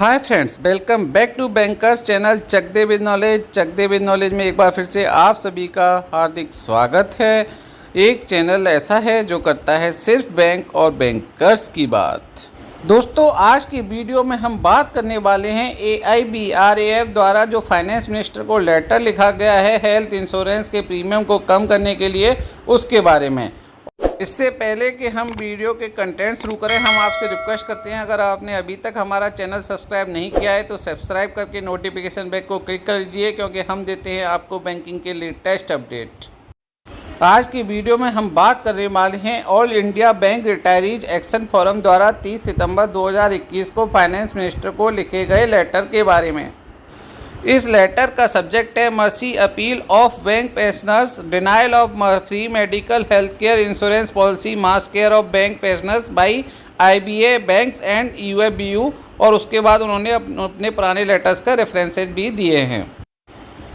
Hi friends, welcome back to bankers channel Chakde with knowledge. Chakde with knowledge में एक बार फिर से आप सभी का हार्दिक स्वागत है। एक चैनल ऐसा है जो करता है सिर्फ बैंक और बैंकर्स की बात। दोस्तों, आज की वीडियो में हम बात करने वाले हैं AIBRAF द्वारा जो फाइनेंस मिनिस्टर को लेटर लिखा गया है हेल्थ इंश्योरेंस के प्रीमियम को कम करने के लिए, उसके बारे में। इससे पहले कि हम वीडियो के कंटेंट शुरू करें, हम आपसे रिक्वेस्ट करते हैं, अगर आपने अभी तक हमारा चैनल सब्सक्राइब नहीं किया है तो सब्सक्राइब करके नोटिफिकेशन बेल को क्लिक कर लीजिए, क्योंकि हम देते हैं आपको बैंकिंग के लेटेस्ट अपडेट। आज की वीडियो में हम बात करने वाले हैं all India bank retirees action forum द्वारा 30 सितंबर 2021 को फाइनेंस मिनिस्टर को लिखे गए लेटर के बारे में। इस लेटर का सब्जेक्ट है mercy appeal of bank pensioners, denial of free medical health care insurance policy mass care of bank pensioners by IBA banks and UABU। और उसके बाद उन्होंने अपने पुराने लेटर्स का रेफरेंसेस भी दिए हैं।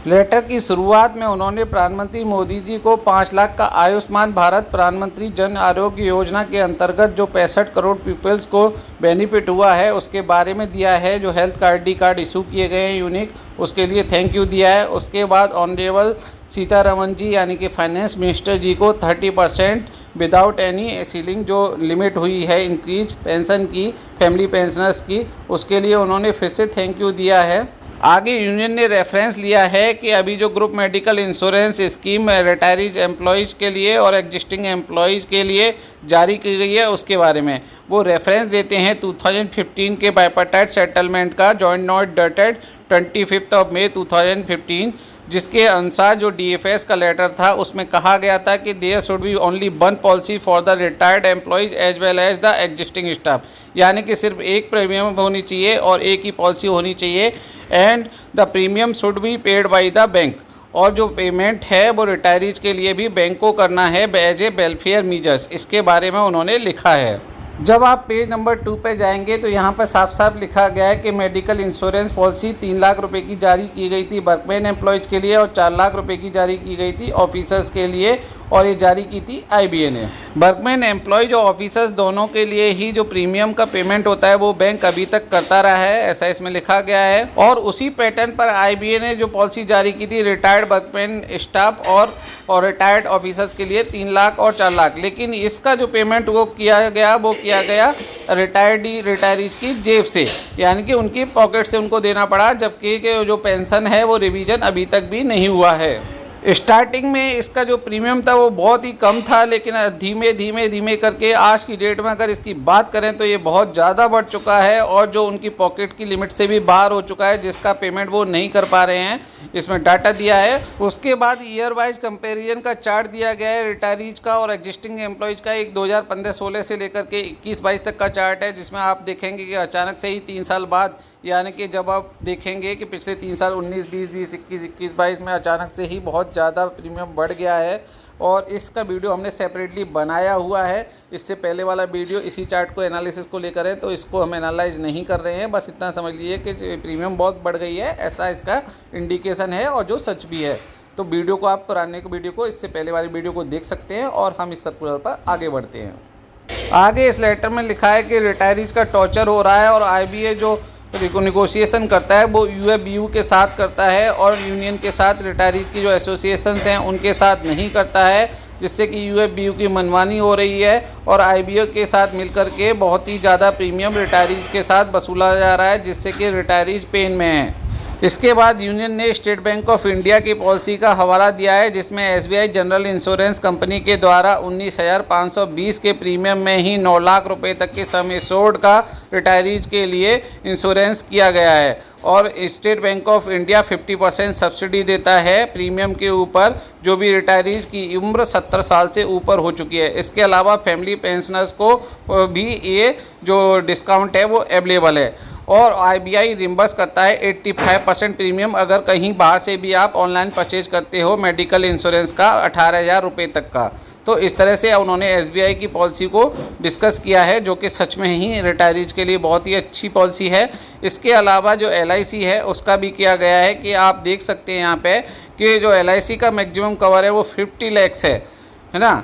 लेटर की शुरुआत में उन्होंने प्रधानमंत्री मोदी जी को 5 लाख का आयुष्मान भारत प्रधानमंत्री जन आरोग्य योजना के अंतर्गत जो 65 करोड़ पीपल्स को बेनिफिट हुआ है उसके बारे में दिया है। जो हेल्थ कार्ड इशू किए गए हैं यूनिक, उसके लिए थैंक यू दिया है। उसके बाद ऑनरेबल सीतारमन जी यानी कि फाइनेंस मिनिस्टर जी को 30% विदाउट एनी सीलिंग जो लिमिट हुई है इंक्रीज पेंशन की, फैमिली पेंशनर्स की, उसके लिए उन्होंने फिर से थैंक यू दिया है। आगे यूनियन ने रेफरेंस लिया है कि अभी जो group medical insurance scheme retirees employees के लिए और एग्जिस्टिंग एम्प्लॉयज़ के लिए जारी की गई है, उसके बारे में वो रेफरेंस देते हैं 2015 के बाइपार्टाइट सेटलमेंट का, जॉइंट नोट डेटेड 25 मई 2015, जिसके अनुसार जो DFS का लेटर था उसमें कहा गया था कि there should be only one policy for the retired employees as well as the existing staff, यानी कि सिर्फ एक प्रीमियम होनी चाहिए और एक ही पॉलिसी होनी चाहिए। And the premium should be paid by the bank, और जो पेमेंट है वो रिटायरीज के लिए भी बैंक को करना है एज ए वेलफेयर मीजर्स। इसके बारे में उन्होंने लिखा है। जब आप पेज नंबर 2 पे जाएंगे तो यहाँ पर साफ साफ लिखा गया है कि मेडिकल इंश्योरेंस पॉलिसी 3 लाख रुपए की जारी की गई थी वर्कमैन एम्प्लॉयज़ के लिए और 4 लाख रुपए की जारी की गई थी ऑफिसर्स के लिए, और ये जारी की थी IBA ने। वर्कमैन एम्प्लॉयज और ऑफिसर्स दोनों के लिए ही जो प्रीमियम का पेमेंट होता है वो बैंक अभी तक करता रहा है, ऐसा इसमें लिखा गया है। और उसी पैटर्न पर IBA ने जो पॉलिसी जारी की थी रिटायर्ड वर्कमैन स्टाफ और रिटायर्ड ऑफिसर्स के लिए 3 लाख और 4 लाख, लेकिन इसका जो पेमेंट वो किया गया रिटायरीज की जेब से, यानी कि उनकी पॉकेट से उनको देना पड़ा, जबकि जो पेंशन है वो रिवीजन अभी तक भी नहीं हुआ है। स्टार्टिंग में इसका जो प्रीमियम था वो बहुत ही कम था, लेकिन धीमे करके आज की डेट में अगर इसकी बात करें तो ये बहुत ज़्यादा बढ़ चुका है और जो उनकी पॉकेट की लिमिट से भी बाहर हो चुका है, जिसका पेमेंट वो नहीं कर पा रहे हैं। इसमें डाटा दिया है। उसके बाद ईयर वाइज कंपैरिजन का चार्ट दिया गया है रिटायरीज का और एग्जिस्टिंग एम्प्लॉयज़ का। एक 2015-16 से लेकर के 21-22 तक का चार्ट है, जिसमें आप देखेंगे कि अचानक से ही 3 साल बाद, यानी कि जब आप देखेंगे कि पिछले 3 साल 19, 20, 21, 22 में अचानक से ही बहुत ज़्यादा प्रीमियम बढ़ गया है। और इसका वीडियो हमने सेपरेटली बनाया हुआ है। इससे पहले वाला वीडियो इसी चार्ट को एनालिसिस को लेकर है, तो इसको हम एनालाइज नहीं कर रहे हैं। बस इतना समझ लीजिए कि प्रीमियम बहुत बढ़ गई है, ऐसा इसका इंडिकेशन है और जो सच भी है। तो वीडियो को आप पुराने वीडियो को, इससे पहले वाली वीडियो को देख सकते हैं और हम इस सर्कुलर पर आगे बढ़ते हैं। आगे इस लेटर में लिखा है कि रिटायरीज का टॉर्चर हो रहा है और IBA जो निगोशिएशन करता है वो UABU के साथ करता है और यूनियन के साथ, रिटायरीज की जो एसोसिएशंस हैं उनके साथ नहीं करता है, जिससे कि UABU की मनमानी हो रही है और IBA के साथ मिलकर के बहुत ही ज़्यादा प्रीमियम रिटायरीज के साथ वसूला जा रहा है, जिससे कि रिटायरीज पेन में है। इसके बाद यूनियन ने स्टेट बैंक ऑफ इंडिया की पॉलिसी का हवाला दिया है, जिसमें SBI जनरल इंश्योरेंस कंपनी के द्वारा 19,520 के प्रीमियम में ही 9 लाख रुपए तक के सम एश्योर्ड का रिटायरीज के लिए इंश्योरेंस किया गया है। और state bank of India 50% subsidy देता है प्रीमियम के ऊपर, जो भी रिटायरीज की उम्र 70 साल से ऊपर हो चुकी है। इसके अलावा फैमिली पेंशनर्स को भी ये जो डिस्काउंट है वो अवेलेबल है। और IBI रिम्बर्स करता है 85% प्रीमियम अगर कहीं बाहर से भी आप ऑनलाइन परचेज करते हो मेडिकल इंश्योरेंस का 18,000 रुपये तक का। तो इस तरह से उन्होंने SBI की पॉलिसी को डिस्कस किया है, जो कि सच में ही रिटायरीज के लिए बहुत ही अच्छी पॉलिसी है। इसके अलावा जो LIC है उसका भी किया गया है कि आप देख सकते हैं यहाँ पे कि जो LIC का मैक्सिमम कवर है वो 50 लाख है ना।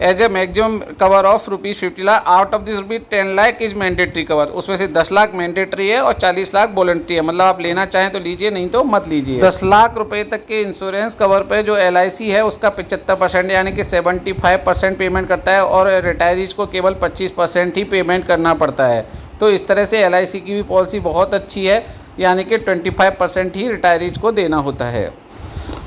As a maximum cover of ₹50 lakh, out of this ₹10 lakh is mandatory cover. उसमें से 10 लाख मैंडेटरी है और 40 लाख वॉलंटरी है, मतलब आप लेना चाहें तो लीजिए, नहीं तो मत लीजिए। 10 लाख रुपए तक के इंश्योरेंस कवर पे जो LIC है उसका 75% यानी कि 75% पेमेंट करता है और रिटायरीज को केवल 25% ही पेमेंट करना पड़ता है। तो इस तरह से LIC की भी पॉलिसी बहुत अच्छी है, यानी कि 25% ही रिटायरीज को देना होता है।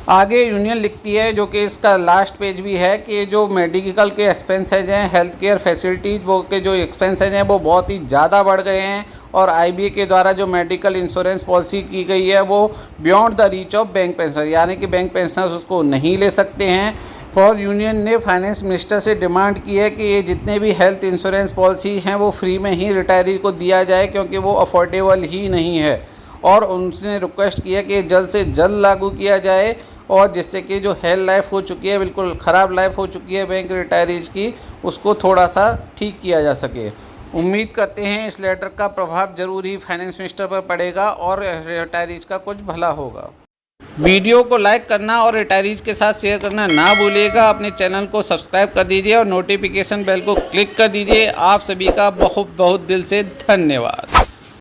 आगे यूनियन लिखती है, जो कि इसका लास्ट पेज भी है, कि जो मेडिकल के एक्सपेंसेज हैं, हेल्थ केयर फैसिलिटीज़ वो के जो एक्सपेंसेज हैं वो बहुत ही ज़्यादा बढ़ गए हैं और IBA के द्वारा जो मेडिकल इंश्योरेंस पॉलिसी की गई है वो beyond the reach of bank pensioner, यानी कि बैंक पेंशनर्स उसको नहीं ले सकते हैं। और यूनियन ने फाइनेंस मिनिस्टर से डिमांड की है कि ये जितने भी हेल्थ इंश्योरेंस पॉलिसी हैं वो फ्री में ही रिटायरी को दिया जाए, क्योंकि वो अफोर्डेबल ही नहीं है। और उनसे रिक्वेस्ट की है कि जल्द से जल्द लागू किया जाए, और जिससे कि जो हेल्थ लाइफ हो चुकी है, बिल्कुल ख़राब लाइफ हो चुकी है बैंक रिटायरीज की, उसको थोड़ा सा ठीक किया जा सके। उम्मीद करते हैं इस लेटर का प्रभाव जरूर ही फाइनेंस मिनिस्टर पर पड़ेगा और रिटायरीज का कुछ भला होगा। वीडियो को लाइक करना और रिटायरीज के साथ शेयर करना ना भूलिएगा। अपने चैनल को सब्सक्राइब कर दीजिए और नोटिफिकेशन बेल को क्लिक कर दीजिए। आप सभी का बहुत बहुत दिल से धन्यवाद।